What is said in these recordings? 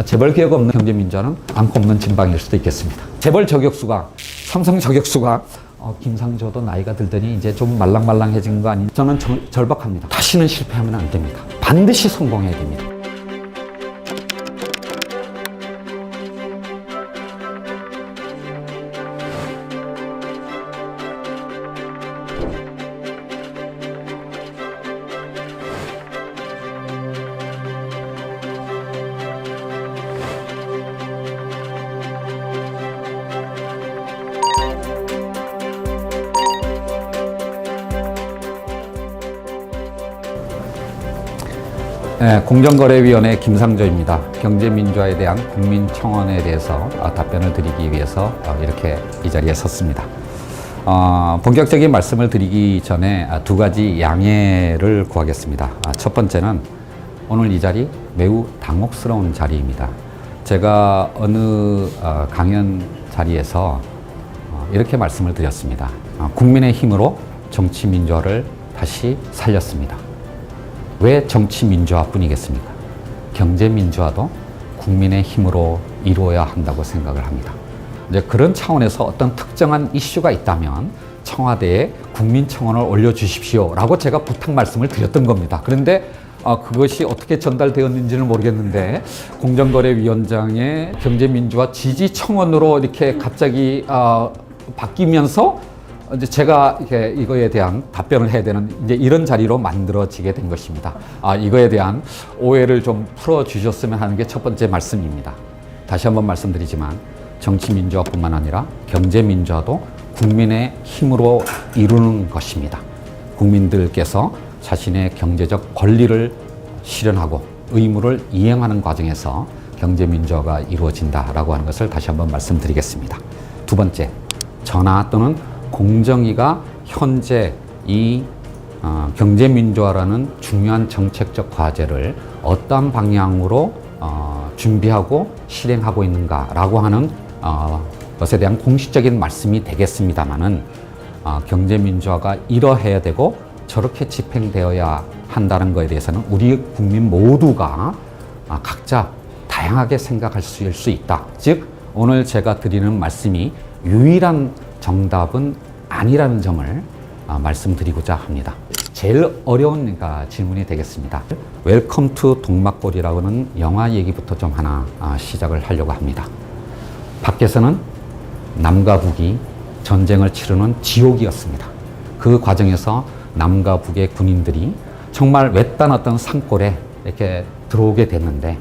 재벌 개혁 없는 경제민주화는 안고 없는 진방일 수도 있겠습니다. 재벌 저격수가, 삼성 저격수가 김상조도 나이가 들더니 이제 좀 말랑말랑해진 거 아닌지 저는 절박합니다. 다시는 실패하면 안 됩니다. 반드시 성공해야 됩니다. 네, 공정거래위원회 김상조입니다. 경제민주화에 대한 국민청원에 대해서 답변을 드리기 위해서 이렇게 이 자리에 섰습니다. 본격적인 말씀을 드리기 전에 두 가지 양해를 구하겠습니다. 첫 번째는 오늘 이 자리 매우 당혹스러운 자리입니다. 제가 어느 강연 자리에서 이렇게 말씀을 드렸습니다. 국민의힘으로 정치민주화를 다시 살렸습니다. 왜 정치민주화뿐이겠습니까? 경제민주화도 국민의 힘으로 이루어야 한다고 생각을 합니다. 이제 그런 차원에서 어떤 특정한 이슈가 있다면 청와대에 국민청원을 올려주십시오 라고 제가 부탁 말씀을 드렸던 겁니다. 그런데 그것이 어떻게 전달되었는지는 모르겠는데 공정거래위원장의 경제민주화 지지청원으로 이렇게 갑자기 바뀌면서 이제 제가 이거에 대한 답변을 해야 되는 이제 이런 자리로 만들어지게 된 것입니다. 이거에 대한 오해를 좀 풀어주셨으면 하는 게 첫 번째 말씀입니다. 다시 한번 말씀드리지만 정치민주화뿐만 아니라 경제민주화도 국민의 힘으로 이루는 것입니다. 국민들께서 자신의 경제적 권리를 실현하고 의무를 이행하는 과정에서 경제민주화가 이루어진다라고 하는 것을 다시 한번 말씀드리겠습니다. 두 번째, 전화 또는 공정위가 현재 이 경제민주화라는 중요한 정책적 과제를 어떤 방향으로 준비하고 실행하고 있는가라고 하는 것에 대한 공식적인 말씀이 되겠습니다마는 경제민주화가 이러해야 되고 저렇게 집행되어야 한다는 것에 대해서는 우리 국민 모두가 각자 다양하게 생각할 수 있다. 즉 오늘 제가 드리는 말씀이 유일한 정답은 아니라는 점을 말씀드리고자 합니다. 제일 어려운 질문이 되겠습니다. 웰컴 투 동막골이라고는 영화 얘기부터 좀 하나 시작을 하려고 합니다. 밖에서는 남과 북이 전쟁을 치르는 지옥이었습니다. 그 과정에서 남과 북의 군인들이 정말 외딴 어떤 산골에 이렇게 들어오게 됐는데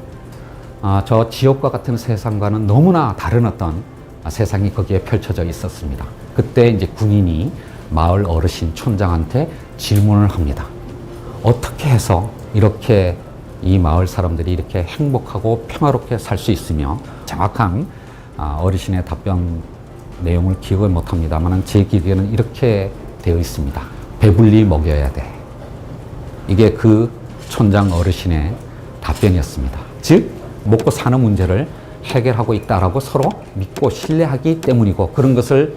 저 지옥과 같은 세상과는 너무나 다른 어떤 세상이 거기에 펼쳐져 있었습니다. 그때 이제 군인이 마을 어르신 촌장한테 질문을 합니다. 어떻게 해서 이렇게 이 마을 사람들이 이렇게 행복하고 평화롭게 살 수 있으며 정확한 어르신의 답변 내용을 기억을 못합니다만 제 기억에는 이렇게 되어 있습니다. 배불리 먹여야 돼. 이게 그 촌장 어르신의 답변이었습니다. 즉 먹고 사는 문제를 해결하고 있다라고 서로 믿고 신뢰하기 때문이고 그런 것을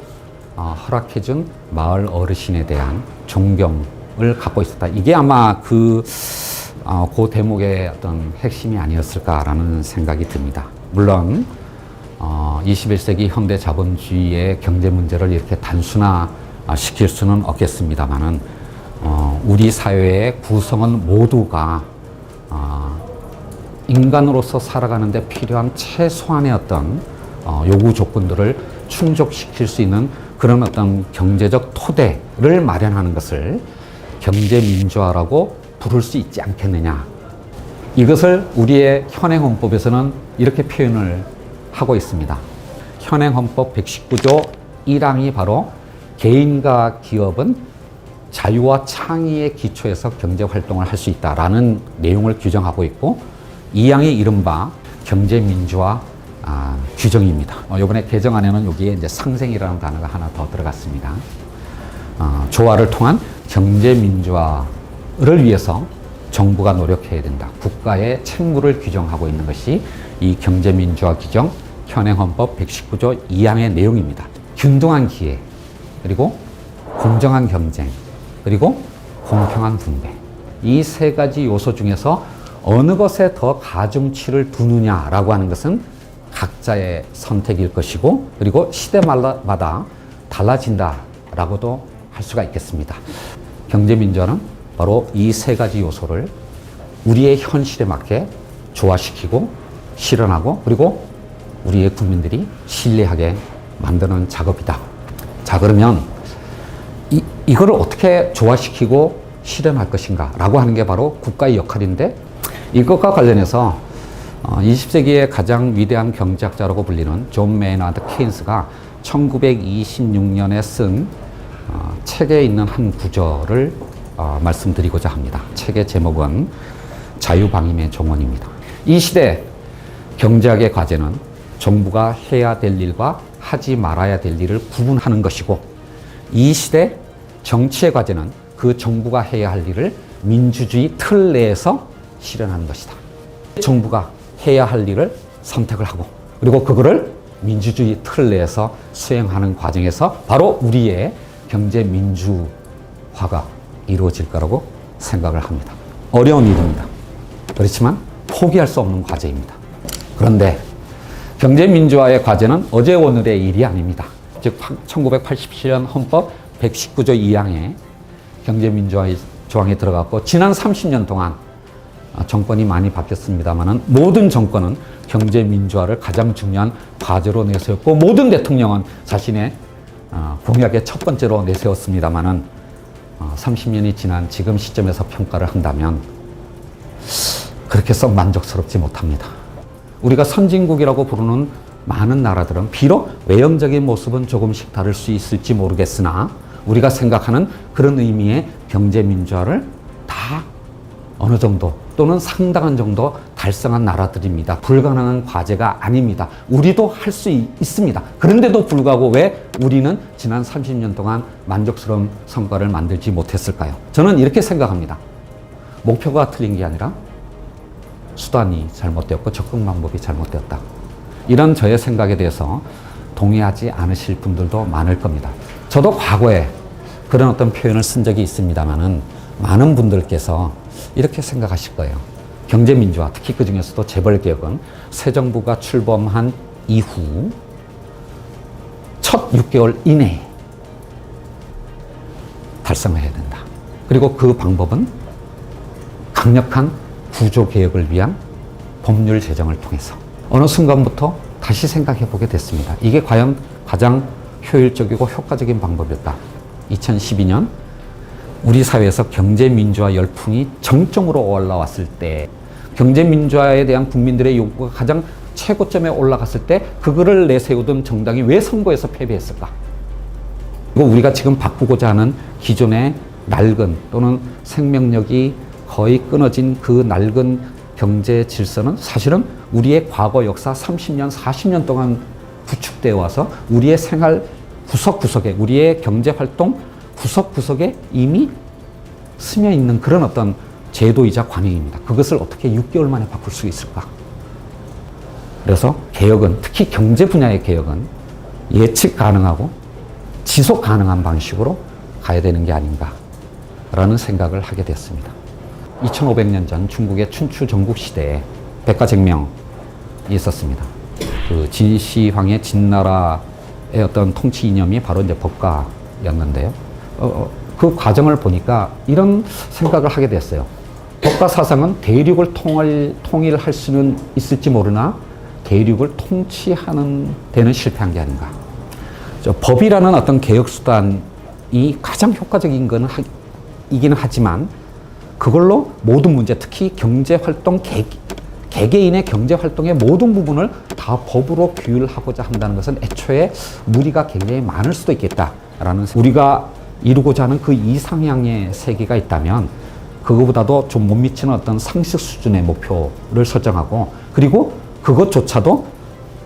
허락해준 마을 어르신에 대한 존경을 갖고 있었다. 이게 아마 그 대목의 어떤 핵심이 아니었을까라는 생각이 듭니다. 물론 21세기 현대 자본주의의 경제 문제를 이렇게 단순화시킬 수는 없겠습니다만은 우리 사회의 구성원 모두가 인간으로서 살아가는 데 필요한 최소한의 어떤 요구 조건들을 충족시킬 수 있는 그런 어떤 경제적 토대를 마련하는 것을 경제민주화라고 부를 수 있지 않겠느냐. 이것을 우리의 현행헌법에서는 이렇게 표현을 하고 있습니다. 현행헌법 119조 1항이 바로 개인과 기업은 자유와 창의의 기초에서 경제활동을 할 수 있다라는 내용을 규정하고 있고 2항이 이른바 경제민주화 규정입니다. 이번에 개정안에는 여기에 이제 상생이라는 단어가 하나 더 들어갔습니다. 조화를 통한 경제민주화를 위해서 정부가 노력해야 된다. 국가의 책무를 규정하고 있는 것이 이 경제민주화 규정 현행헌법 119조 2항의 내용입니다. 균등한 기회, 그리고 공정한 경쟁, 그리고 공평한 분배. 이 세 가지 요소 중에서 어느 것에 더 가중치를 두느냐라고 하는 것은 각자의 선택일 것이고, 그리고 시대마다 달라진다라고도 할 수가 있겠습니다. 경제민주화는 바로 이 세 가지 요소를 우리의 현실에 맞게 조화시키고 실현하고, 그리고 우리의 국민들이 신뢰하게 만드는 작업이다. 자, 그러면 이거를 어떻게 조화시키고 실현할 것인가 라고 하는 게 바로 국가의 역할인데, 이것과 관련해서 20세기의 가장 위대한 경제학자라고 불리는 존 메이나드 케인스가 1926년에 쓴 책에 있는 한 구절을 말씀드리고자 합니다. 책의 제목은 자유방임의 정원입니다. 이 시대 경제학의 과제는 정부가 해야 될 일과 하지 말아야 될 일을 구분하는 것이고, 이 시대 정치의 과제는 그 정부가 해야 할 일을 민주주의 틀 내에서 실현하는 것이다. 정부가 해야 할 일을 선택을 하고, 그리고 그거를 민주주의 틀 내에서 수행하는 과정에서 바로 우리의 경제 민주화가 이루어질 거라고 생각을 합니다. 어려운 일입니다. 그렇지만 포기할 수 없는 과제입니다. 그런데 경제 민주화의 과제는 어제 오늘의 일이 아닙니다. 즉 1987년 헌법 119조 2항에 경제 민주화의 조항이 들어갔고, 지난 30년 동안 정권이 많이 바뀌었습니다만은 모든 정권은 경제 민주화를 가장 중요한 과제로 내세웠고, 모든 대통령은 자신의 공약의 첫 번째로 내세웠습니다만은 30년이 지난 지금 시점에서 평가를 한다면 그렇게 썩 만족스럽지 못합니다. 우리가 선진국이라고 부르는 많은 나라들은 비록 외형적인 모습은 조금씩 다를 수 있을지 모르겠으나, 우리가 생각하는 그런 의미의 경제 민주화를 다 어느 정도 또는 상당한 정도 달성한 나라들입니다. 불가능한 과제가 아닙니다. 우리도 할 수 있습니다. 그런데도 불구하고 왜 우리는 지난 30년 동안 만족스러운 성과를 만들지 못했을까요? 저는 이렇게 생각합니다. 목표가 틀린 게 아니라 수단이 잘못되었고 접근 방법이 잘못되었다. 이런 저의 생각에 대해서 동의하지 않으실 분들도 많을 겁니다. 저도 과거에 그런 어떤 표현을 쓴 적이 있습니다만은 많은 분들께서 이렇게 생각하실 거예요. 경제민주화, 특히 그 중에서도 재벌개혁은 새 정부가 출범한 이후 첫 6개월 이내에 달성해야 된다. 그리고 그 방법은 강력한 구조개혁을 위한 법률 제정을 통해서. 어느 순간부터 다시 생각해 보게 됐습니다. 이게 과연 가장 효율적이고 효과적인 방법이었다. 2012년 우리 사회에서 경제민주화 열풍이 정점으로 올라왔을 때, 경제민주화에 대한 국민들의 요구가 가장 최고점에 올라갔을 때 그거를 내세우던 정당이 왜 선거에서 패배했을까? 그리고 우리가 지금 바꾸고자 하는 기존의 낡은 또는 생명력이 거의 끊어진 그 낡은 경제 질서는 사실은 우리의 과거 역사 30년, 40년 동안 구축되어 와서 우리의 생활 구석구석에, 우리의 경제활동 구석구석에 이미 스며 있는 그런 어떤 제도이자 관행입니다. 그것을 어떻게 6개월 만에 바꿀 수 있을까? 그래서 개혁은, 특히 경제 분야의 개혁은 예측 가능하고 지속 가능한 방식으로 가야 되는 게 아닌가라는 생각을 하게 됐습니다. 2500년 전 중국의 춘추 전국 시대에 백가쟁명이 있었습니다. 그 진시황의 진나라의 어떤 통치 이념이 바로 이제 법가였는데요. 그 과정을 보니까 이런 생각을 하게 됐어요. 법가 사상은 대륙을 통일할 수는 있을지 모르나 대륙을 통치하는 데는 실패한 게 아닌가. 법이라는 어떤 개혁 수단이 가장 효과적인 거는 이기는 하지만 그걸로 모든 문제, 특히 경제활동, 개개인의 경제활동의 모든 부분을 다 법으로 규율하고자 한다는 것은 애초에 무리가 굉장히 많을 수도 있겠다라는, 우리가 이루고자 하는 그 이상향의 세계가 있다면 그거보다도 좀 못 미치는 어떤 상식 수준의 목표를 설정하고, 그리고 그것조차도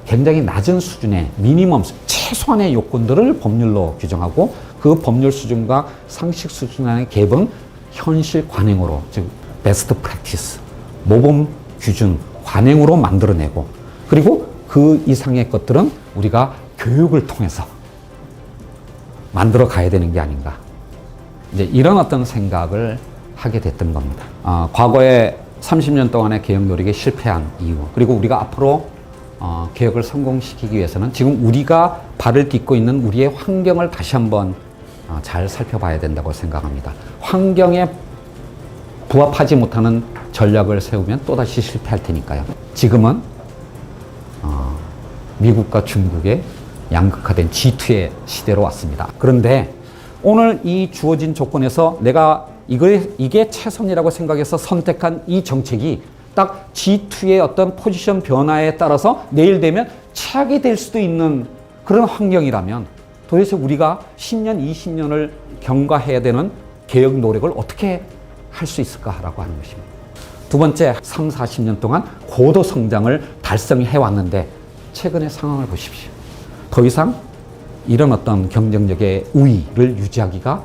굉장히 낮은 수준의 미니멈, 최소한의 요건들을 법률로 규정하고, 그 법률 수준과 상식 수준의 갭은 현실 관행으로, 즉 베스트 프랙티스, 모범 규준 관행으로 만들어내고, 그리고 그 이상의 것들은 우리가 교육을 통해서 만들어 가야 되는 게 아닌가. 이제 이런 어떤 생각을 하게 됐던 겁니다. 과거에 30년 동안의 개혁 노력이 실패한 이유, 그리고 우리가 앞으로 개혁을 성공시키기 위해서는 지금 우리가 발을 딛고 있는 우리의 환경을 다시 한번 잘 살펴봐야 된다고 생각합니다. 환경에 부합하지 못하는 전략을 세우면 또다시 실패할 테니까요. 지금은 미국과 중국의 양극화된 G2의 시대로 왔습니다. 그런데 오늘 이 주어진 조건에서 내가 이게 최선이라고 생각해서 선택한 이 정책이 딱 G2의 어떤 포지션 변화에 따라서 내일 되면 최악이 될 수도 있는 그런 환경이라면 도대체 우리가 10년, 20년을 경과해야 되는 개혁 노력을 어떻게 할 수 있을까라고 하는 것입니다. 두 번째, 3, 40년 동안 고도 성장을 달성해 왔는데 최근의 상황을 보십시오. 더 이상 이런 어떤 경쟁력의 우위를 유지하기가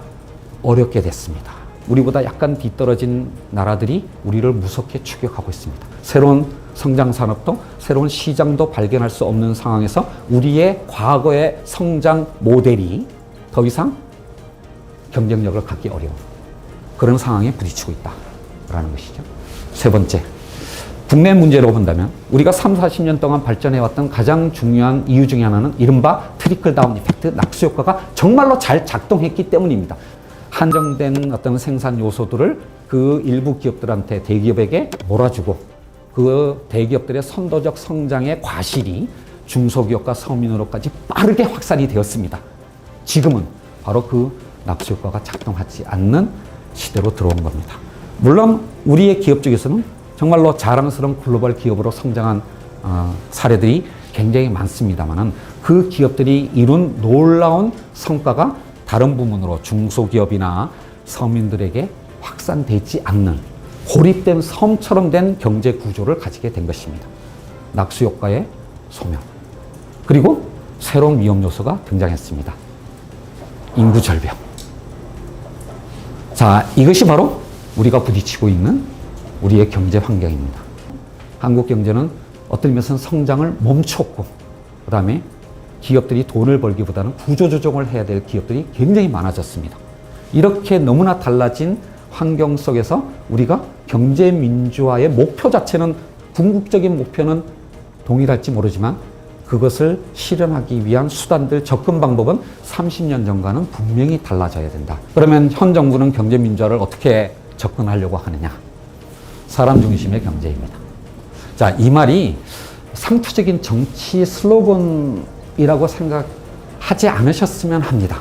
어렵게 됐습니다. 우리보다 약간 뒤떨어진 나라들이 우리를 무섭게 추격하고 있습니다. 새로운 성장 산업도 새로운 시장도 발견할 수 없는 상황에서 우리의 과거의 성장 모델이 더 이상 경쟁력을 갖기 어려운 그런 상황에 부딪히고 있다라는 것이죠. 세 번째, 국내 문제로 본다면 우리가 3, 40년 동안 발전해왔던 가장 중요한 이유 중에 하나는 이른바 트리클 다운 이펙트, 낙수 효과가 정말로 잘 작동했기 때문입니다. 한정된 어떤 생산 요소들을 그 일부 기업들한테 대기업에게 몰아주고 그 대기업들의 선도적 성장의 과실이 중소기업과 서민으로까지 빠르게 확산이 되었습니다. 지금은 바로 그 낙수 효과가 작동하지 않는 시대로 들어온 겁니다. 물론 우리의 기업 중에서는 정말로 자랑스러운 글로벌 기업으로 성장한 사례들이 굉장히 많습니다만 그 기업들이 이룬 놀라운 성과가 다른 부문으로 중소기업이나 서민들에게 확산되지 않는 고립된 섬처럼 된 경제 구조를 가지게 된 것입니다. 낙수 효과의 소멸. 그리고 새로운 위험 요소가 등장했습니다. 인구 절벽. 자, 이것이 바로 우리가 부딪히고 있는 우리의 경제 환경입니다. 한국 경제는 어떤 의미에서는 성장을 멈췄고 그 다음에 기업들이 돈을 벌기보다는 구조조정을 해야 될 기업들이 굉장히 많아졌습니다. 이렇게 너무나 달라진 환경 속에서 우리가 경제민주화의 목표 자체는 궁극적인 목표는 동일할지 모르지만 그것을 실현하기 위한 수단들, 접근 방법은 30년 전과는 분명히 달라져야 된다. 그러면 현 정부는 경제민주화를 어떻게 접근하려고 하느냐? 사람 중심의 경제입니다. 자, 이 말이 상투적인 정치 슬로건이라고 생각하지 않으셨으면 합니다.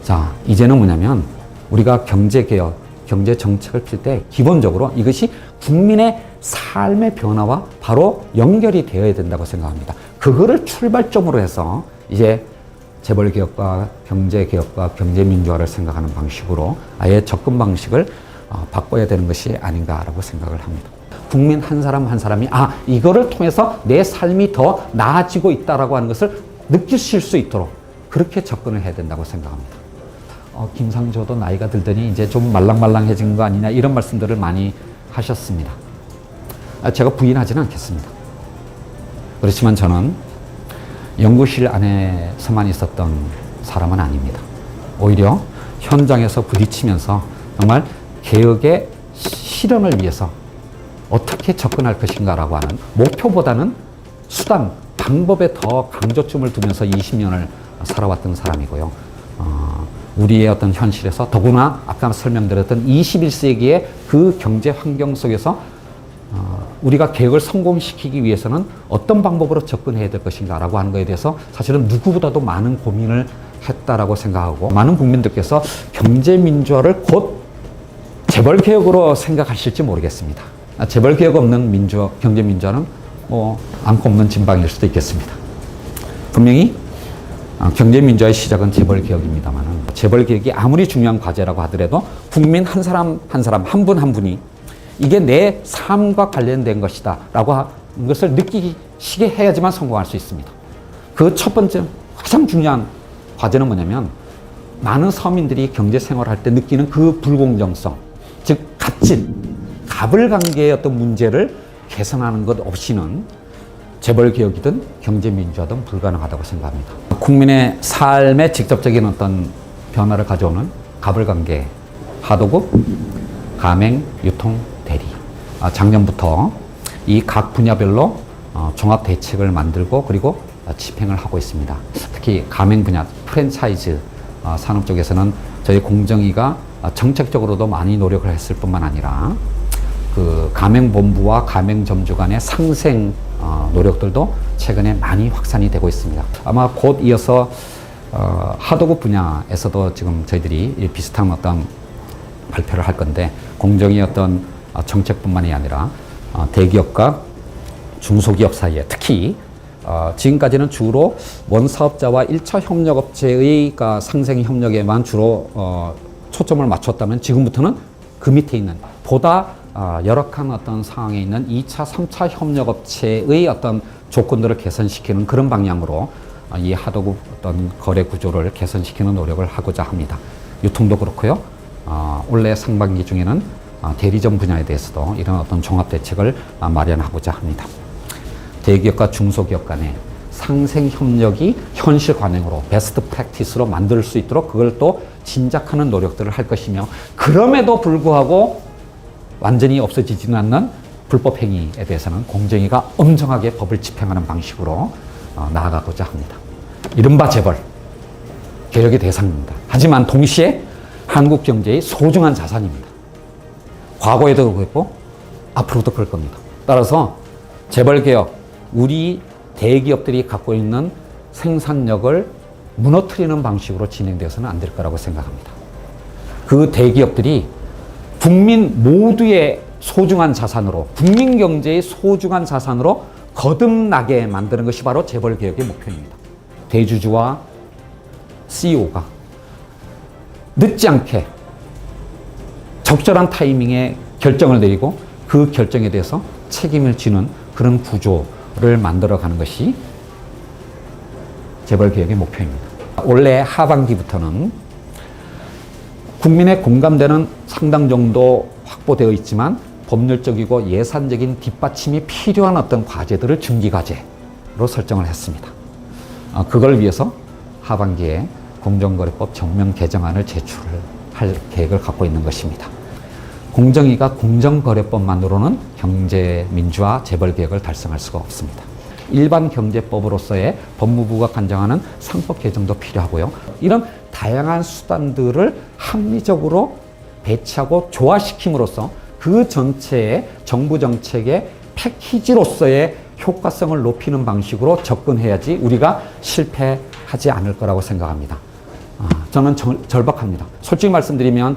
자, 이제는 뭐냐면 우리가 경제개혁, 경제정책을 필 때 기본적으로 이것이 국민의 삶의 변화와 바로 연결이 되어야 된다고 생각합니다. 그거를 출발점으로 해서 이제 재벌개혁과 경제개혁과 경제민주화를 생각하는 방식으로 아예 접근 방식을 바꿔야 되는 것이 아닌가라고 생각을 합니다. 국민 한 사람 한 사람이 이거를 통해서 내 삶이 더 나아지고 있다라고 하는 것을 느끼실 수 있도록 그렇게 접근을 해야 된다고 생각합니다. 김상조도 나이가 들더니 이제 좀 말랑말랑해진 거 아니냐 이런 말씀들을 많이 하셨습니다. 제가 부인하지는 않겠습니다. 그렇지만 저는 연구실 안에서만 있었던 사람은 아닙니다. 오히려 현장에서 부딪히면서 정말 개혁의 실현을 위해서 어떻게 접근할 것인가라고 하는 목표보다는 수단, 방법에 더 강조점을 두면서 20년을 살아왔던 사람이고요. 우리의 어떤 현실에서 더구나 아까 설명드렸던 21세기의 그 경제 환경 속에서 우리가 개혁을 성공시키기 위해서는 어떤 방법으로 접근해야 될 것인가라고 하는 것에 대해서 사실은 누구보다도 많은 고민을 했다라고 생각하고 많은 국민들께서 경제민주화를 곧 재벌개혁으로 생각하실지 모르겠습니다. 재벌개혁 없는 경제민주화는 않고 없는 진방일 수도 있겠습니다. 분명히 경제민주화의 시작은 재벌개혁입니다만 재벌개혁이 아무리 중요한 과제라고 하더라도 국민 한 사람 한 사람 한 분 한 분이 이게 내 삶과 관련된 것이다 라고 하는 것을 느끼시게 해야지만 성공할 수 있습니다. 그 첫 번째 가장 중요한 과제는 뭐냐면 많은 서민들이 경제생활을 할 때 느끼는 그 불공정성, 즉 갑을관계의 어떤 문제를 개선하는 것 없이는 재벌개혁이든 경제민주화든 불가능하다고 생각합니다. 국민의 삶에 직접적인 어떤 변화를 가져오는 갑을관계, 하도급, 가맹, 유통, 대리. 작년부터 이 각 분야별로 종합 대책을 만들고 그리고 집행을 하고 있습니다. 특히 가맹 분야, 프랜차이즈 산업 쪽에서는 저희 공정위가 정책적으로도 많이 노력을 했을 뿐만 아니라 그 가맹본부와 가맹점주 간의 상생 노력들도 최근에 많이 확산이 되고 있습니다. 아마 곧 이어서 하도급 분야에서도 지금 저희들이 비슷한 어떤 발표를 할 건데, 공정위 어떤 정책뿐만이 아니라 대기업과 중소기업 사이에 특히 지금까지는 주로 원사업자와 1차 협력업체의 상생 협력에만 주로 초점을 맞췄다면, 지금부터는 그 밑에 있는 보다 열악한 어떤 상황에 있는 2차, 3차 협력업체의 어떤 조건들을 개선시키는 그런 방향으로 이 하도급 어떤 거래 구조를 개선시키는 노력을 하고자 합니다. 유통도 그렇고요. 올해 상반기 중에는 대리점 분야에 대해서도 이런 어떤 종합 대책을 마련하고자 합니다. 대기업과 중소기업 간의 상생 협력이 현실 관행으로 베스트 프랙티스로 만들 수 있도록 그걸 또 진작하는 노력들을 할 것이며, 그럼에도 불구하고 완전히 없어지지는 않는 불법 행위에 대해서는 공정위가 엄정하게 법을 집행하는 방식으로 나아가고자 합니다. 이른바 재벌 개혁의 대상입니다. 하지만 동시에 한국 경제의 소중한 자산입니다. 과거에도 그랬고 앞으로도 그럴 겁니다. 따라서 재벌 개혁, 우리 대기업들이 갖고 있는 생산력을 무너뜨리는 방식으로 진행되어서는 안 될 거라고 생각합니다. 그 대기업들이 국민 모두의 소중한 자산으로, 국민 경제의 소중한 자산으로 거듭나게 만드는 것이 바로 재벌 개혁의 목표입니다. 대주주와 CEO가 늦지 않게 적절한 타이밍에 결정을 내리고 그 결정에 대해서 책임을 지는 그런 구조를 만들어가는 것이 재벌 개혁의 목표입니다. 올해 하반기부터는 국민의 공감대는 상당 정도 확보되어 있지만 법률적이고 예산적인 뒷받침이 필요한 어떤 과제들을 중기과제로 설정을 했습니다. 그걸 위해서 하반기에 공정거래법 전면 개정안을 제출할 계획을 갖고 있는 것입니다. 공정위가 공정거래법만으로는 경제민주화 재벌개혁을 달성할 수가 없습니다. 일반 경제법으로서의 법무부가 관장하는 상법 개정도 필요하고요. 이런 다양한 수단들을 합리적으로 배치하고 조화시킴으로써 그 전체의 정부 정책의 패키지로서의 효과성을 높이는 방식으로 접근해야지 우리가 실패하지 않을 거라고 생각합니다. 저는 절박합니다. 솔직히 말씀드리면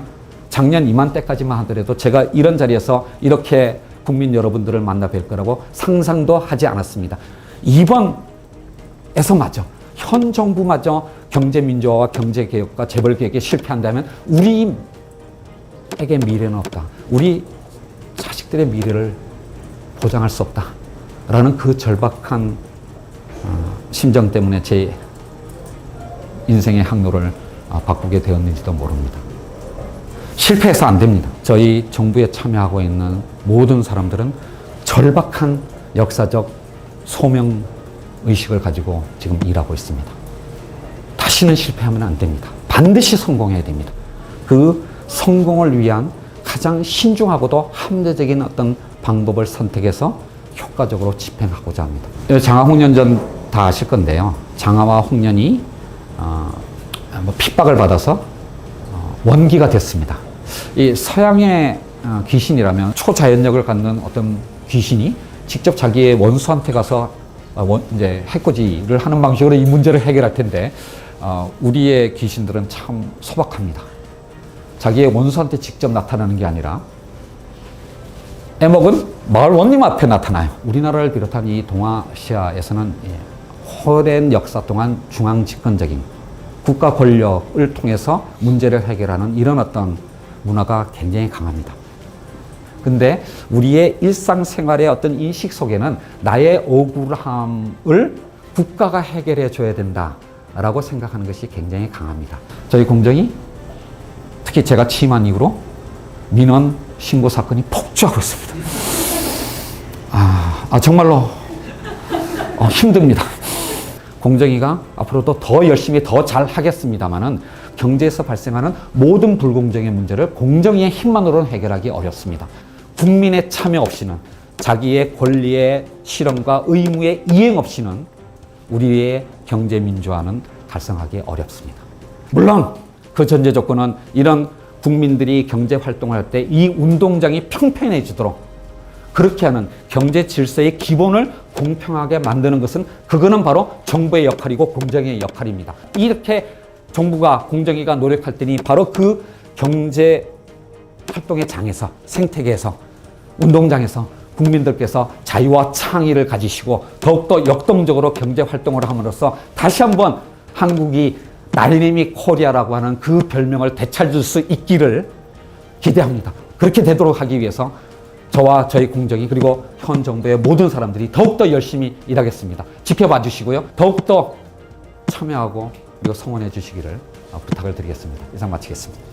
작년 이맘때까지만 하더라도 제가 이런 자리에서 이렇게 국민 여러분들을 만나 뵐 거라고 상상도 하지 않았습니다. 이번에서마저 현 정부마저 경제민주화와 경제개혁과 재벌개혁에 실패한다면 우리에게 미래는 없다. 우리 자식들의 미래를 보장할 수 없다. 라는 그 절박한 심정 때문에 제 인생의 항로를 바꾸게 되었는지도 모릅니다. 실패해서 안 됩니다. 저희 정부에 참여하고 있는 모든 사람들은 절박한 역사적 소명의식을 가지고 지금 일하고 있습니다. 다시는 실패하면 안 됩니다. 반드시 성공해야 됩니다. 그 성공을 위한 가장 신중하고도 합리적인 어떤 방법을 선택해서 효과적으로 집행하고자 합니다. 장하 홍련전 다 아실 건데요. 장하와 홍련이 핍박을 받아서 원기가 됐습니다. 이 서양의 귀신이라면 초자연력을 갖는 어떤 귀신이 직접 자기의 원수한테 가서 이제 해코지를 하는 방식으로 이 문제를 해결할 텐데, 우리의 귀신들은 참 소박합니다. 자기의 원수한테 직접 나타나는 게 아니라 애먹은 마을 원님 앞에 나타나요. 우리나라를 비롯한 이 동아시아에서는 오랜 역사 동안 중앙 집권적인 국가 권력을 통해서 문제를 해결하는 이런 어떤 문화가 굉장히 강합니다. 근데 우리의 일상생활의 어떤 인식 속에는 나의 억울함을 국가가 해결해 줘야 된다라고 생각하는 것이 굉장히 강합니다. 저희 공정이 특히 제가 취임한 이후로 민원 신고 사건이 폭주하고 있습니다. 정말로 힘듭니다. 공정위가 앞으로도 더 열심히 더 잘 하겠습니다만은 경제에서 발생하는 모든 불공정의 문제를 공정위의 힘만으로는 해결하기 어렵습니다. 국민의 참여 없이는, 자기의 권리의 실현과 의무의 이행 없이는 우리의 경제민주화는 달성하기 어렵습니다. 물론 그 전제 조건은 이런 국민들이 경제활동을 할 때 이 운동장이 평평해지도록 그렇게 하는 경제 질서의 기본을 공평하게 만드는 것은 그거는 바로 정부의 역할이고 공정의 역할입니다. 이렇게 정부가 공정위가 노력할 때니 바로 그 경제 활동의 장에서, 생태계에서, 운동장에서 국민들께서 자유와 창의를 가지시고 더욱더 역동적으로 경제 활동을 함으로써 다시 한번 한국이 나리네미 코리아라고 하는 그 별명을 되찾을 수 있기를 기대합니다. 그렇게 되도록 하기 위해서 저와 저희 공정위 그리고 현 정부의 모든 사람들이 더욱더 열심히 일하겠습니다. 지켜봐 주시고요. 더욱더 참여하고 그리고 성원해 주시기를 부탁을 드리겠습니다. 이상 마치겠습니다.